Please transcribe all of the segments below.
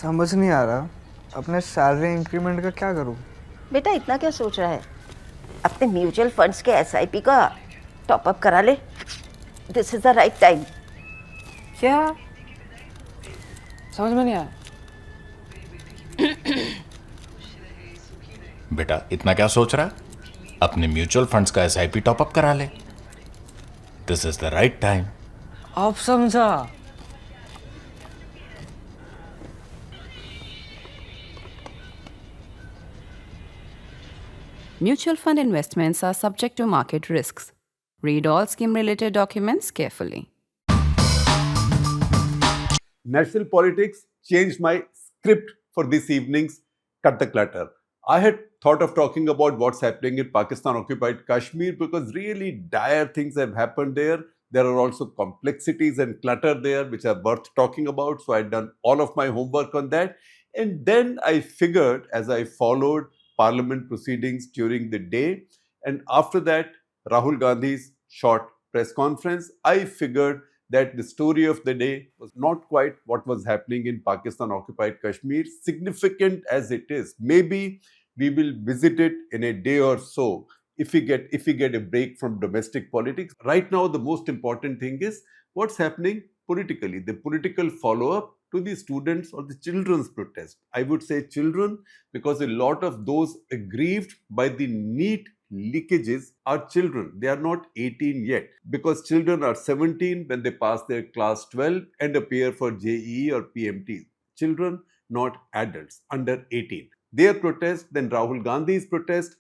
समझ नहीं आ रहा अपने सैलरी इंक्रीमेंट का क्या करूं। बेटा इतना क्या सोच रहा है? अपने म्यूचुअल फंड्स के एसआईपी का टॉप अप करा ले। This is the right time. क्या? समझ में नहीं आया। बेटा इतना क्या सोच रहा है? अपने म्यूचुअल फंड्स का एसआईपी टॉपअप करा ले। This is the right time. अब समझा। Mutual fund investments are subject to market risks. Read all scheme-related documents carefully. National politics changed my script for this evening's Cut the Clutter. I had thought of talking about what's happening in Pakistan-occupied Kashmir because really dire things have happened there. There are also complexities and clutter there which are worth talking about. So I'd done all of my homework on that. And then I figured, as I followed Parliament proceedings during the day, and after that, Rahul Gandhi's short press conference, I figured that the story of the day was not quite what was happening in Pakistan-occupied Kashmir, significant as it is. Maybe we will visit it in a day or so if we get a break from domestic politics. Right now, the most important thing is what's happening politically, the political follow-up to the students or the children's protest. I would say children because a lot of those aggrieved by the NEET leakages are children. They are not 18 yet because children are 17 when they pass their class 12 and appear for JEE or PMT. Children, not adults under 18. Their protest, then Rahul Gandhi's protest,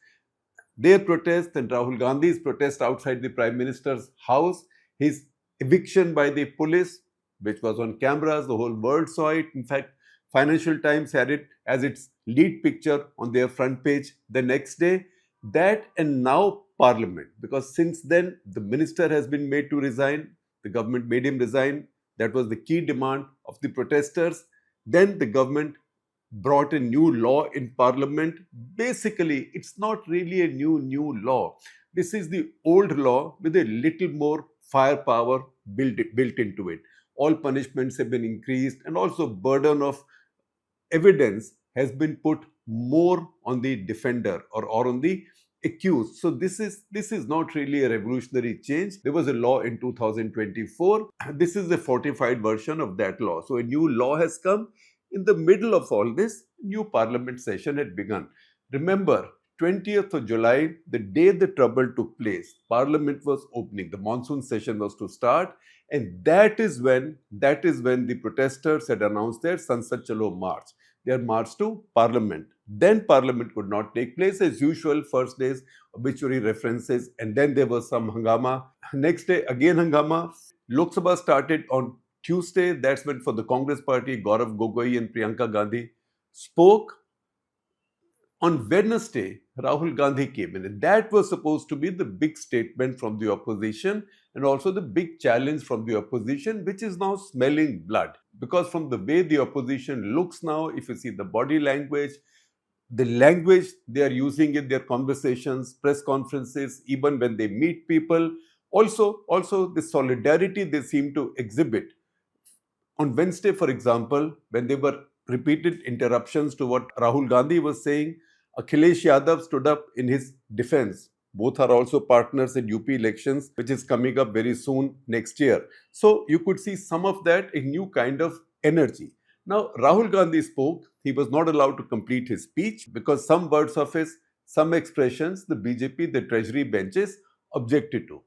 outside the Prime Minister's house, his eviction by the police, which was on cameras, the whole world saw it. In fact, Financial Times had it as its lead picture on their front page the next day. That and now Parliament, because since then the minister has been made to resign, the government made him resign. That was the key demand of the protesters. Then the government brought a new law in Parliament. Basically, it's not really a new law. This is the old law with a little more firepower built into it. All punishments have been increased and also burden of evidence has been put more on the defender or on the accused. So this is not really a revolutionary change. There was a law in 2024. This is a fortified version of that law. So a new law has come. In the middle of all this, new parliament session had begun. Remember, 20th of July, the day the trouble took place, Parliament was opening. The monsoon session was to start, and that is when the protesters had announced their Sansad Chalo march. Their march to Parliament. Then Parliament could not take place as usual. First day's obituary references, and then there was some hangama. Next day, again hangama. Lok Sabha started on Tuesday. That's when for the Congress party, Gaurav Gogoi and Priyanka Gandhi spoke. On Wednesday, Rahul Gandhi came in, and that was supposed to be the big statement from the opposition and also the big challenge from the opposition, which is now smelling blood. Because from the way the opposition looks now, if you see the body language, the language they are using in their conversations, press conferences, even when they meet people, also the solidarity they seem to exhibit. On Wednesday, for example, when there were repeated interruptions to what Rahul Gandhi was saying, Akhilesh Yadav stood up in his defense. Both are also partners in UP elections, which is coming up very soon next year. So you could see some of that, a new kind of energy. Now, Rahul Gandhi spoke. He was not allowed to complete his speech because some words of his, some expressions, the BJP, the Treasury benches objected to.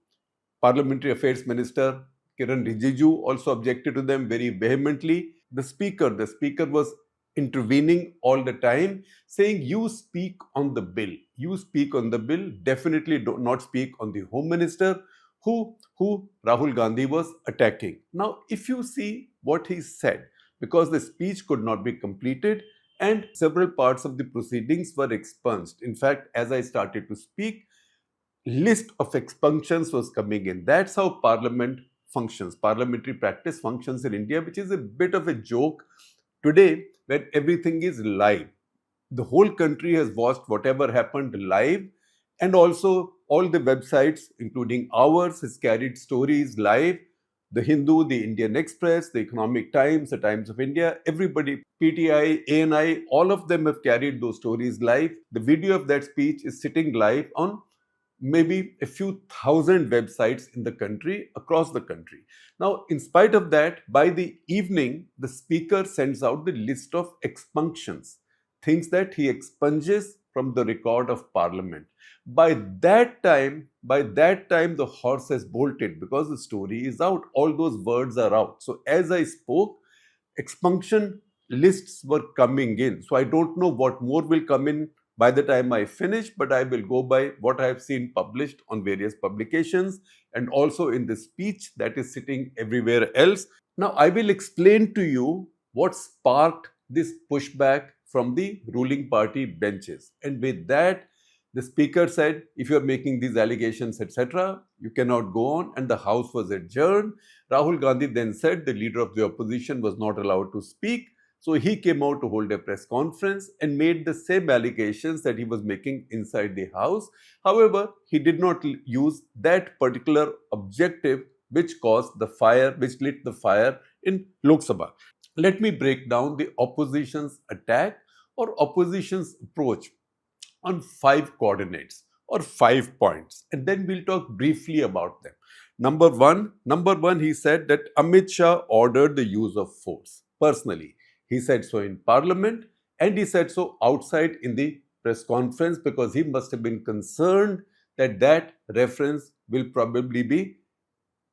Parliamentary Affairs Minister Kiran Rijiju also objected to them very vehemently. The speaker was intervening all the time, saying, you speak on the bill. You speak on the bill. Definitely do not speak on the Home Minister, who Rahul Gandhi was attacking. Now, if you see what he said, because the speech could not be completed and several parts of the proceedings were expunged. In fact, as I started to speak, list of expunctions was coming in. That's how Parliament functions. Parliamentary practice functions in India, which is a bit of a joke today when everything is live. The whole country has watched whatever happened live, and also all the websites, including ours, has carried stories live. The Hindu, the Indian Express, the Economic Times, the Times of India, everybody, PTI, ANI, all of them have carried those stories live. The video of that speech is sitting live on maybe a few thousand websites in the country, across the country. Now, in spite of that, by the evening, the speaker sends out the list of expunctions, things that he expunges from the record of parliament. By that time, the horse has bolted because the story is out. All those words are out. So as I spoke, expunction lists were coming in. So I don't know what more will come in by the time I finish, but I will go by what I have seen published on various publications and also in the speech that is sitting everywhere else. Now I will explain to you what sparked this pushback from the ruling party benches. And with that, the speaker said, if you are making these allegations, etc., you cannot go on, and the house was adjourned. Rahul Gandhi then said the leader of the opposition was not allowed to speak. So he came out to hold a press conference and made the same allegations that he was making inside the house. However, he did not use that particular objective which caused the fire, which lit the fire in Lok Sabha. Let me break down the opposition's attack or opposition's approach on 5 coordinates or 5 points, and then we'll talk briefly about them. Number one, he said that Amit Shah ordered the use of force personally. He said so in parliament and he said so outside in the press conference because he must have been concerned that that reference will probably be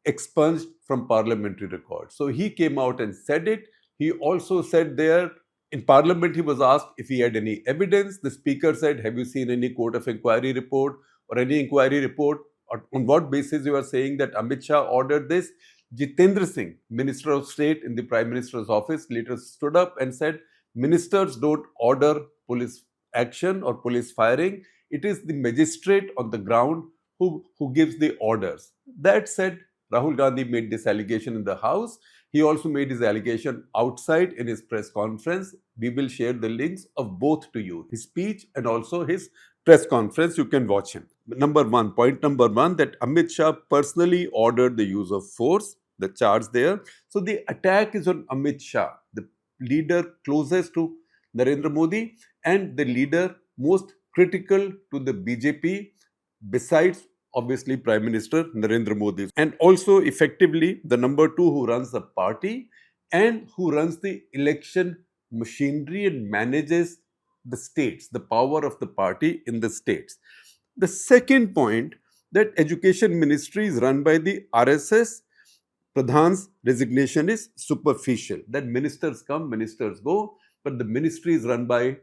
expunged from parliamentary records. So he came out and said it. He also said there in parliament, he was asked if he had any evidence. The speaker said, have you seen any court of inquiry report or any inquiry report? Or on what basis you are saying that Amit Shah ordered this? Jitendra Singh, Minister of State in the Prime Minister's office, later stood up and said, ministers don't order police action or police firing. It is the magistrate on the ground who gives the orders. That said, Rahul Gandhi made this allegation in the House. He also made his allegation outside in his press conference. We will share the links of both to you, his speech and also his press conference. You can watch him. Point number one, that Amit Shah personally ordered the use of force, the charge there. So the attack is on Amit Shah, the leader closest to Narendra Modi and the leader most critical to the BJP besides obviously Prime Minister Narendra Modi, and also effectively the number 2 who runs the party and who runs the election machinery and manages the states, the power of the party in the states. The second point, that education ministry is run by the RSS. Pradhan's resignation is superficial. That ministers come, ministers go, but the ministry is run by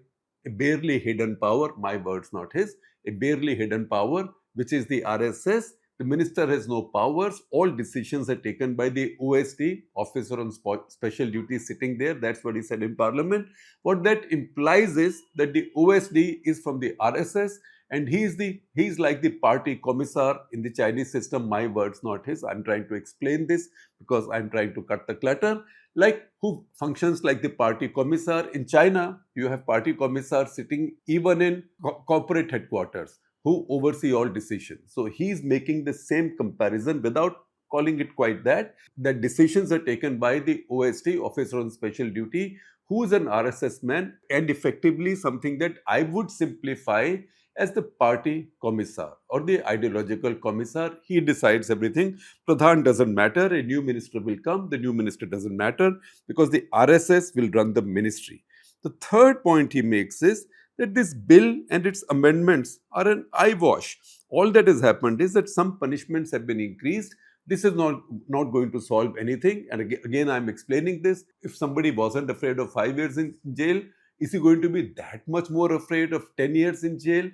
a barely hidden power, my words not his, a barely hidden power, which is the RSS. The minister has no powers. All decisions are taken by the OSD, Officer on Special Duty, sitting there. That's what he said in Parliament. What that implies is that the OSD is from the RSS and he's like the party commissar in the Chinese system. My words, not his. I'm trying to explain this because I'm trying to cut the clutter. Like who functions like the party commissar. In China, you have party commissars sitting even in corporate headquarters who oversee all decisions. So he's making the same comparison without calling it quite that decisions are taken by the OSD, Officer on Special Duty, who is an RSS man and effectively something that I would simplify as the party commissar or the ideological commissar. He decides everything. Pradhan doesn't matter. A new minister will come. The new minister doesn't matter because the RSS will run the ministry. The third point he makes is that this bill and its amendments are an eyewash. All that has happened is that some punishments have been increased. This is not going to solve anything. And again, I'm explaining this. If somebody wasn't afraid of 5 years in jail, is he going to be that much more afraid of 10 years in jail?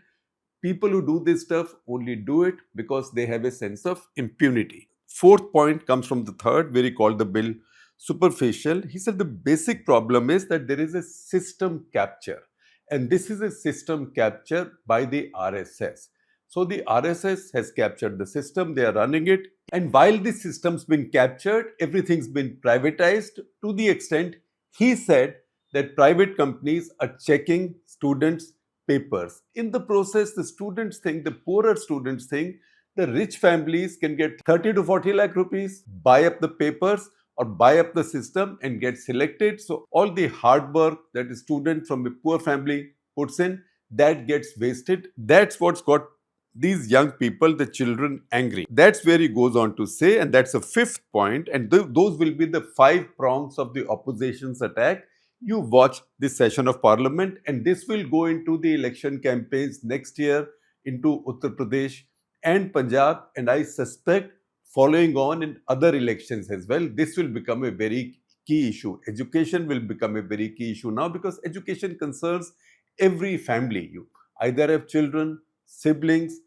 People who do this stuff only do it because they have a sense of impunity. Fourth point comes from the third, where he called the bill superficial. He said the basic problem is that there is a system capture. And this is a system capture by the RSS. So the RSS has captured the system, they are running it. And while the system's been captured, everything's been privatized to the extent he said that private companies are checking students' papers. In the process, the students think, the poorer students think The rich families can get 30 to 40 lakh rupees, buy up the papers or buy up the system and get selected. So all the hard work that a student from a poor family puts in, that gets wasted. That's what's got these young people, the children, angry. That's where he goes on to say, and that's a fifth point, and those will be the 5 prongs of the opposition's attack. You watch this session of parliament, and this will go into the election campaigns next year into Uttar Pradesh and Punjab, and I suspect following on in other elections as well. This will become a very key issue. Education will become a very key issue now, because education concerns every family. You either have children, siblings,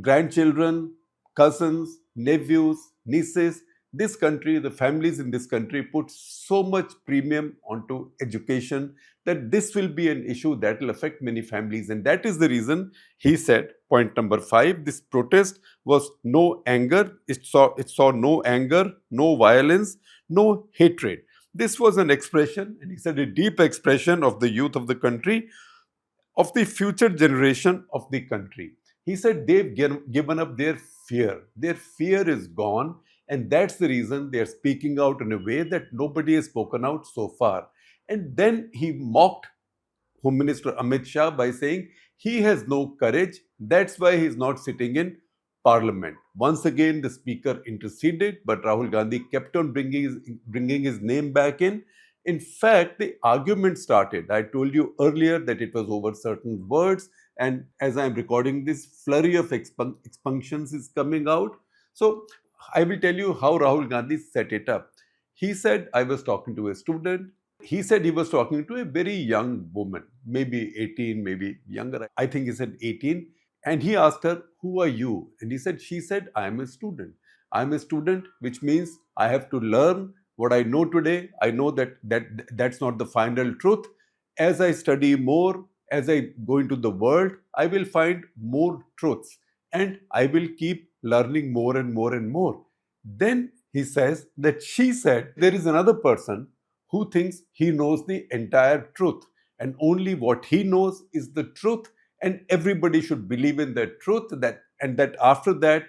grandchildren, cousins, nephews, nieces. This country, the families in this country put so much premium onto education that this will be an issue that will affect many families. And that is the reason he said, point number 5, this protest was no anger. It saw no anger, no violence, no hatred. This was an expression, and he said a deep expression of the youth of the country, of the future generation of the country. He said they've given up their fear. Their fear is gone, and that's the reason they're speaking out in a way that nobody has spoken out so far. And then he mocked Home Minister Amit Shah by saying he has no courage, that's why he's not sitting in Parliament. Once again, the speaker interceded, but Rahul Gandhi kept on bringing his name back in. In fact, the argument started. I told you earlier that it was over certain words, and as I'm recording this, flurry of expunctions is coming out. So I will tell you how Rahul Gandhi set it up. He said, I was talking to a student. He said he was talking to a very young woman, maybe 18, maybe younger. I think he said 18. And he asked her, who are you? And she said, I am a student. I am a student, which means I have to learn what I know today. I know that's not the final truth. As I study more, as I go into the world, I will find more truths, and I will keep learning more and more and more. Then he says that she said, there is another person who thinks he knows the entire truth, and only what he knows is the truth, and everybody should believe in that truth, and that after that,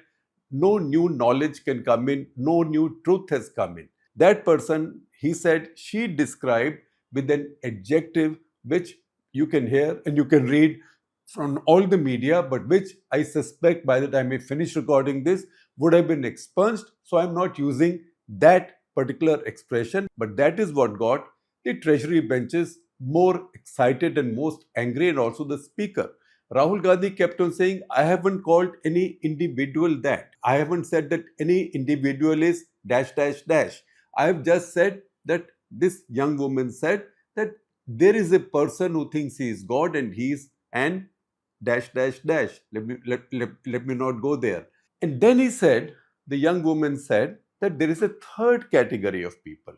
no new knowledge can come in, no new truth has come in. That person, he said, she described with an adjective which you can hear and you can read from all the media, but which I suspect by the time I finish recording this would have been expunged. So I'm not using that particular expression, but that is what got the treasury benches more excited and most angry, and also the speaker. Rahul Gandhi kept on saying, I haven't called any individual that. I haven't said that any individual is dash dash dash. I have just said that this young woman said that there is a person who thinks he is God and he is an dash dash dash. Let me not go there. And then he said, the young woman said that there is a third category of people.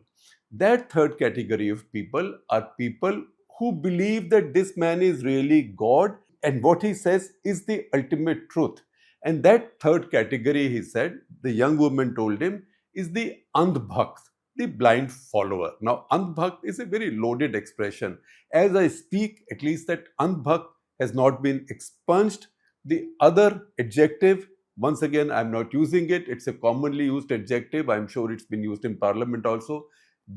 That third category of people are people who believe that this man is really God and what he says is the ultimate truth. And that third category, he said, the young woman told him, is the andhbhakt, the blind follower. Now, andhbhakt is a very loaded expression. As I speak, at least that andhbhakt has not been expunged. The other adjective, once again, I'm not using it. It's a commonly used adjective. I'm sure it's been used in Parliament also.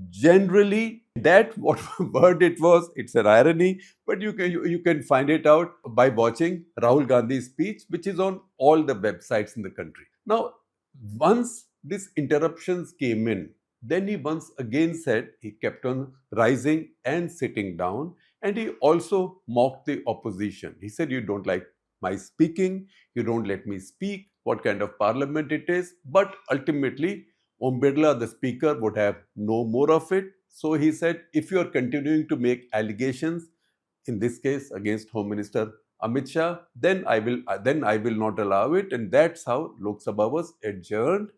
Generally, that what word it was, it's an irony, but you can find it out by watching Rahul Gandhi's speech, which is on all the websites in the country. Now, once these interruptions came in, then he once again said, he kept on rising and sitting down, and he also mocked the opposition. He said, you don't like my speaking, you don't let me speak, what kind of parliament it is, but ultimately, Om Birla, the speaker, would have no more of it. So he said, if you are continuing to make allegations, in this case against Home Minister Amit Shah, then I will not allow it. And that's how Lok Sabha was adjourned.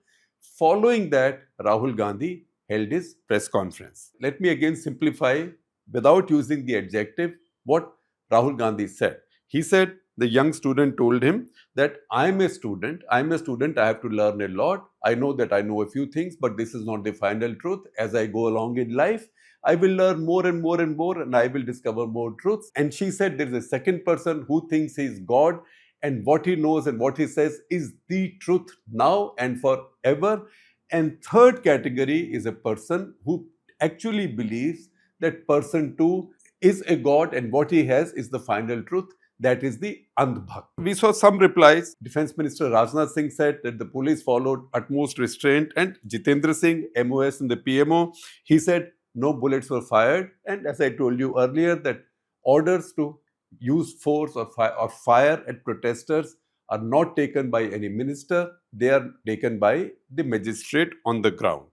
Following that, Rahul Gandhi held his press conference. Let me again simplify, without using the adjective, what Rahul Gandhi said. He said, the young student told him that I'm a student, I have to learn a lot. I know that I know a few things, but this is not the final truth. As I go along in life, I will learn more and more and more, and I will discover more truths. And she said there is a second person who thinks he is God, and what he knows and what he says is the truth now and forever. And third category is a person who actually believes that person 2 is a god and what he has is the final truth. That is the Andhbhakt. We saw some replies. Defense Minister Rajnath Singh said that the police followed utmost restraint, and Jitendra Singh, MOS and the PMO, he said no bullets were fired. And as I told you earlier, that orders to use force or fire at protesters are not taken by any minister, they are taken by the magistrate on the ground.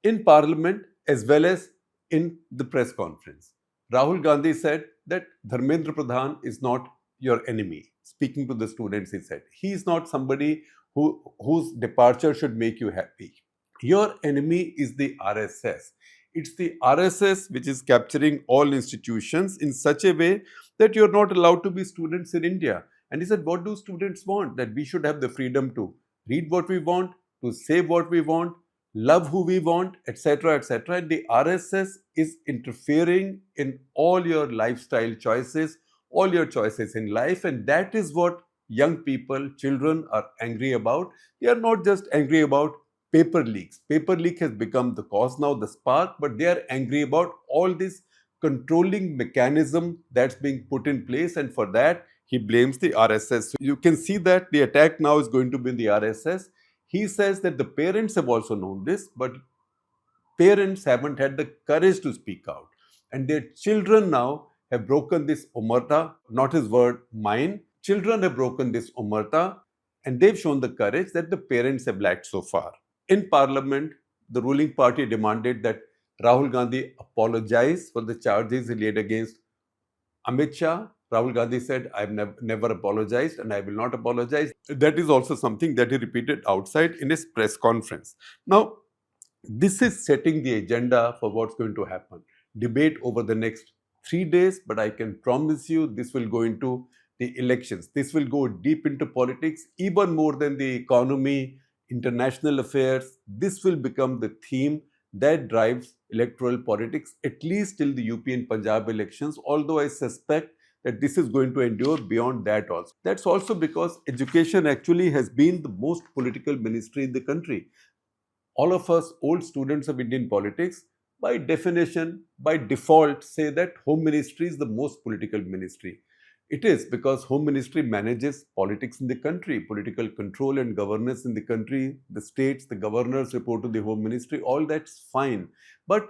In Parliament as well as in the press conference, Rahul Gandhi said that Dharmendra Pradhan is not your enemy. Speaking to the students, he said, he is not somebody whose departure should make you happy. Your enemy is the RSS. It's the RSS which is capturing all institutions in such a way that you're not allowed to be students in India. And he said, what do students want? That we should have the freedom to read what we want, to say what we want, love who we want, etc., etc. And the RSS is interfering in all your lifestyle choices, all your choices in life, and that is what young people, children are angry about. They are not just angry about paper leaks. Paper leak has become the cause now, the spark, but they are angry about all this controlling mechanism that's being put in place, and for that he blames the RSS. So you can see that the attack now is going to be in the RSS. He says that the parents have also known this, but parents haven't had the courage to speak out. And their children now have broken this omerta, not his word, mine. Children have broken this omerta, and they've shown the courage that the parents have lacked so far. In Parliament, the ruling party demanded that Rahul Gandhi apologize for the charges he laid against Amit Shah. Rahul Gandhi said, I've never apologized and I will not apologize. That is also something that he repeated outside in his press conference. Now, this is setting the agenda for what's going to happen. Debate over the next 3 days, but I can promise you this will go into the elections. This will go deep into politics, even more than the economy, international affairs. This will become the theme that drives electoral politics, at least till the UP and Punjab elections, although I suspect that this is going to endure beyond that also. That's also because education actually has been the most political ministry in the country. All of us old students of Indian politics, by definition, by default, say that Home Ministry is the most political ministry. It is because Home Ministry manages politics in the country, political control and governance in the country, the states, the governors report to the Home Ministry, all that's fine. But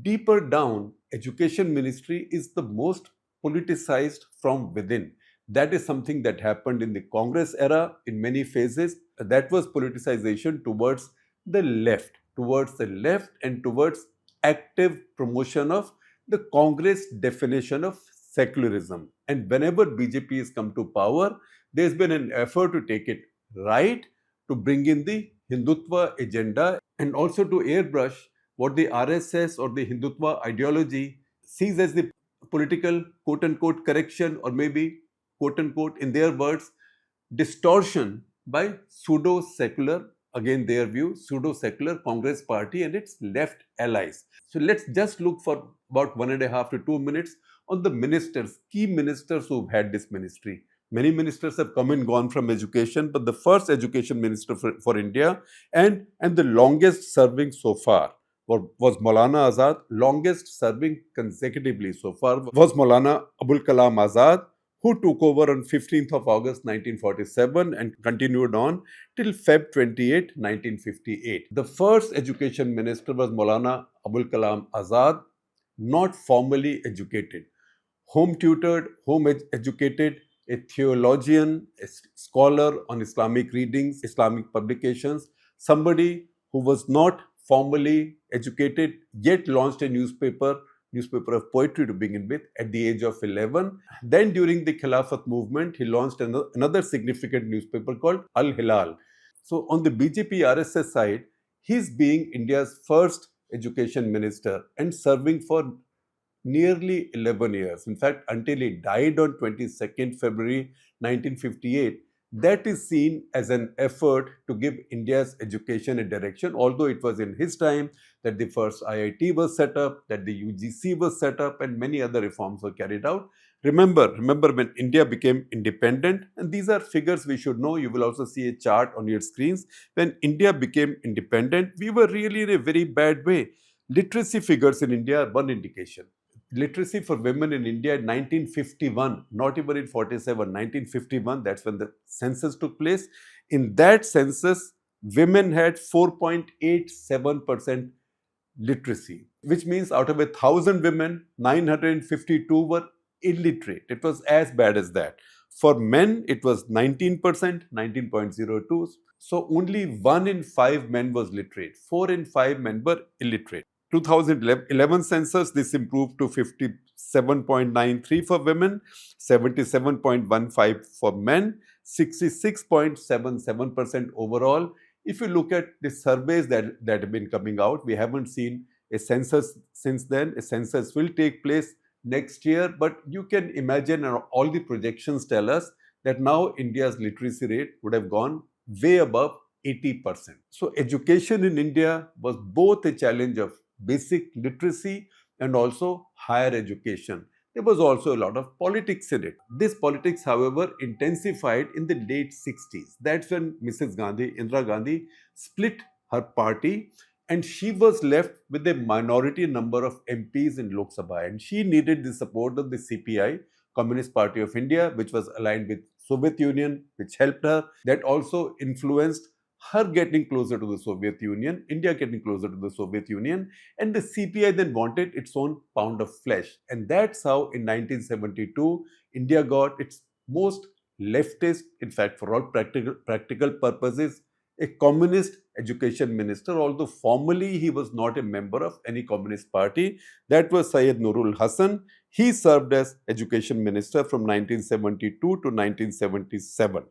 deeper down, Education Ministry is the most politicized from within. That is something that happened in the Congress era in many phases. That was politicization towards the left and towards active promotion of the Congress definition of secularism. And whenever BJP has come to power, there's been an effort to take it right, to bring in the Hindutva agenda and also to airbrush what the RSS or the Hindutva ideology sees as the political quote-unquote correction, or maybe quote-unquote, in their words, distortion by pseudo-secular, again their view, pseudo-secular Congress party and its left allies. So let's just look for about 1.5 to 2 minutes on the ministers, key ministers who've had this ministry. Many ministers have come and gone from education, but the first education minister for India and the longest serving so far was Maulana Azad. Longest serving consecutively so far was Maulana Abul Kalam Azad, who took over on 15th of August 1947 and continued on till Feb 28, 1958. The first education minister was Maulana Abul Kalam Azad, not formally educated, home tutored, home educated, a theologian, a scholar on Islamic readings, Islamic publications, somebody who was not formally educated, yet launched a newspaper of poetry to begin with at the age of 11. Then during the Khilafat movement, he launched another significant newspaper called Al-Hilal. So on the BJP RSS side, he's being India's first education minister and serving for nearly 11 years. In fact, until he died on 22nd February 1958, that is seen as an effort to give India's education a direction, although it was in his time that the first IIT was set up, that the UGC was set up, and many other reforms were carried out. Remember when India became independent, and these are figures we should know. You will also see a chart on your screens. When India became independent, we were really in a very bad way. Literacy figures in India are one indication. Literacy for women in India in 1951, not even in 47, 1951, that's when the census took place. In that census, women had 4.87% literacy, which means out of 1,000 women, 952 were illiterate. It was as bad as that. For men, it was 19%, 19.02. So only 1 in 5 men was literate. 4 in 5 men were illiterate. 2011 census, this improved to 57.93 for women, 77.15 for men, 66.77% overall. If you look at the surveys that have been coming out, we haven't seen a census since then. A census will take place next year, but you can imagine, and all the projections tell us that now India's literacy rate would have gone way above 80%. So education in India was both a challenge of basic literacy and also higher education. There was also a lot of politics in it. This politics, however, intensified in the late 60s. That's when Mrs. Gandhi, Indira Gandhi, split her party, and she was left with a minority number of MPs in Lok Sabha, and she needed the support of the CPI, Communist Party of India, which was aligned with Soviet Union, which helped her. That also influenced her getting closer to the Soviet Union, India getting closer to the Soviet Union, and the CPI then wanted its own pound of flesh. And that's how in 1972, India got its most leftist, in fact, for all practical purposes, a communist education minister, although formally he was not a member of any communist party. That was Syed Nurul Hasan. He served as education minister from 1972 to 1977.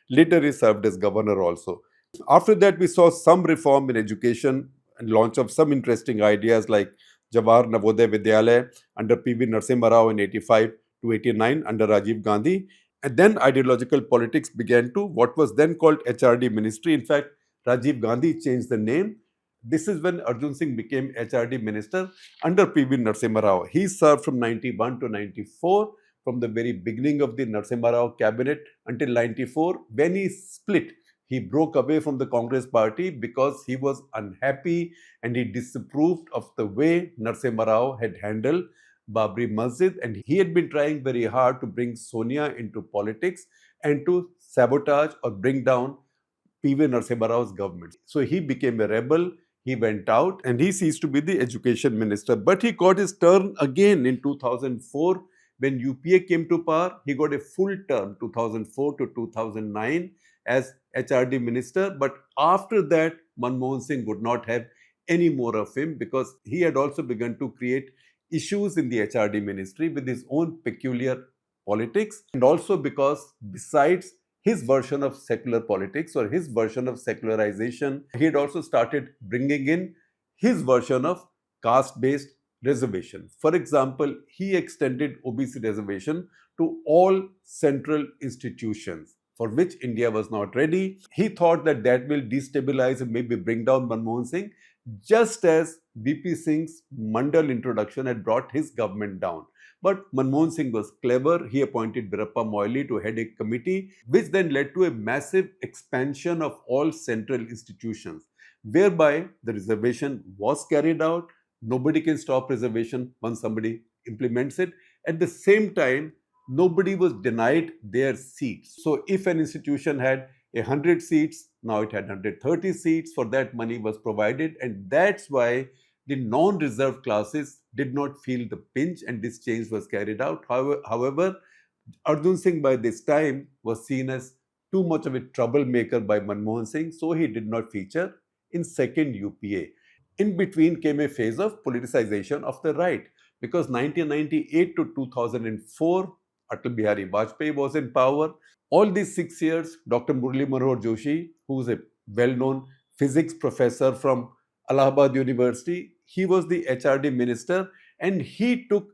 Later, he served as governor also. After that, we saw some reform in education and launch of some interesting ideas like Jawahar Navodaya Vidyalaya under P.V. Narasimha Rao in 85 to 89 under Rajiv Gandhi. And then ideological politics began to what was then called HRD ministry. In fact, Rajiv Gandhi changed the name. This is when Arjun Singh became HRD minister under P.V. Narasimha Rao. He served from 91 to 94, from the very beginning of the Narasimha Rao cabinet until 94, when he split. He broke away from the Congress party because he was unhappy and he disapproved of the way Narasimha Rao had handled Babri Masjid, and he had been trying very hard to bring Sonia into politics and to sabotage or bring down P.V. Narasimha Rao's government. So he became a rebel, he went out and he ceased to be the education minister. But he got his turn again in 2004 when UPA came to power. He got a full term, 2004 to 2009, as HRD minister. But after that, Manmohan Singh would not have any more of him because he had also begun to create issues in the HRD ministry with his own peculiar politics, and also because besides his version of secular politics or his version of secularization, he had also started bringing in his version of caste-based reservation. For example, he extended OBC reservation to all central institutions, for which India was not ready. He thought that that will destabilize and maybe bring down Manmohan Singh, just as VP Singh's Mandal introduction had brought his government down. But Manmohan Singh was clever. He appointed Birappa Moily to head a committee, which then led to a massive expansion of all central institutions, whereby the reservation was carried out. Nobody can stop reservation once somebody implements it. At the same time, nobody was denied their seats. So if an institution had 100 seats, now it had 130 seats. For that, money was provided, and that's why the non-reserved classes did not feel the pinch, and this change was carried out. However, Arjun Singh by this time was seen as too much of a troublemaker by Manmohan Singh, so he did not feature in second UPA. In between came a phase of politicization of the right, because 1998 to 2004, Atal Bihari Vajpayee was in power. All these 6 years, Dr. Murli Manohar Joshi, who is a well-known physics professor from Allahabad University, he was the HRD minister, and he took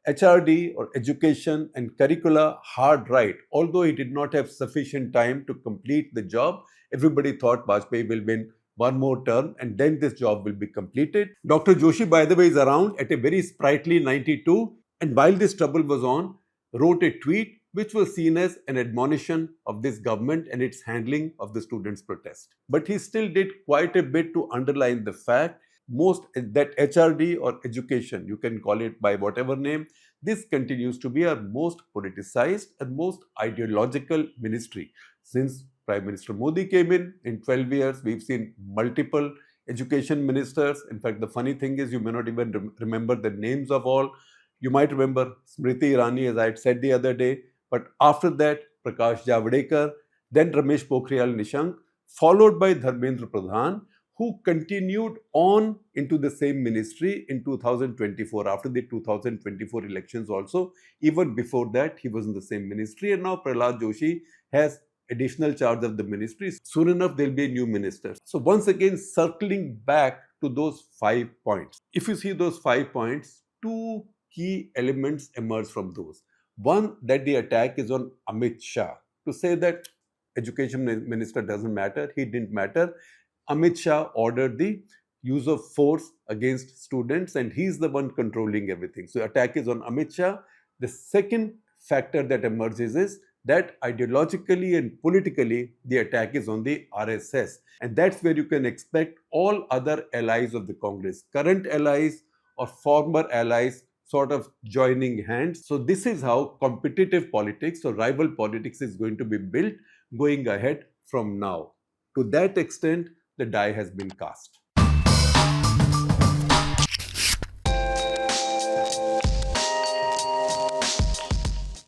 HRD or education and curricula hard right. Although he did not have sufficient time to complete the job, everybody thought Vajpayee will win one more term and then this job will be completed. Dr. Joshi, by the way, is around at a very sprightly 92. And while this trouble was on, wrote a tweet which was seen as an admonition of this government and its handling of the students' protest. But he still did quite a bit to underline the fact that HRD or education, you can call it by whatever name, this continues to be our most politicized and most ideological ministry. Since Prime Minister Modi came in 12 years, we've seen multiple education ministers. In fact, the funny thing is you may not even remember the names of all. You might remember Smriti Irani, as I had said the other day, but after that, Prakash Javadekar, then Ramesh Pokhriyal Nishank, followed by Dharmendra Pradhan, who continued on into the same ministry in 2024, after the 2024 elections also. Even before that, he was in the same ministry, and now Prahlad Joshi has additional charge of the ministry. Soon enough, there'll be a new minister. So once again, circling back to those 5 points. If you see those 5 points, two key elements emerge from those. One, that the attack is on Amit Shah, to say that education minister doesn't matter, he didn't matter. Amit Shah ordered the use of force against students and he's the one controlling everything. So attack is on Amit Shah. The second factor that emerges is that ideologically and politically the attack is on the RSS, and that's where you can expect all other allies of the Congress, current allies or former allies, sort of joining hands. So this is how competitive politics or rival politics is going to be built going ahead from now. To that extent, the die has been cast.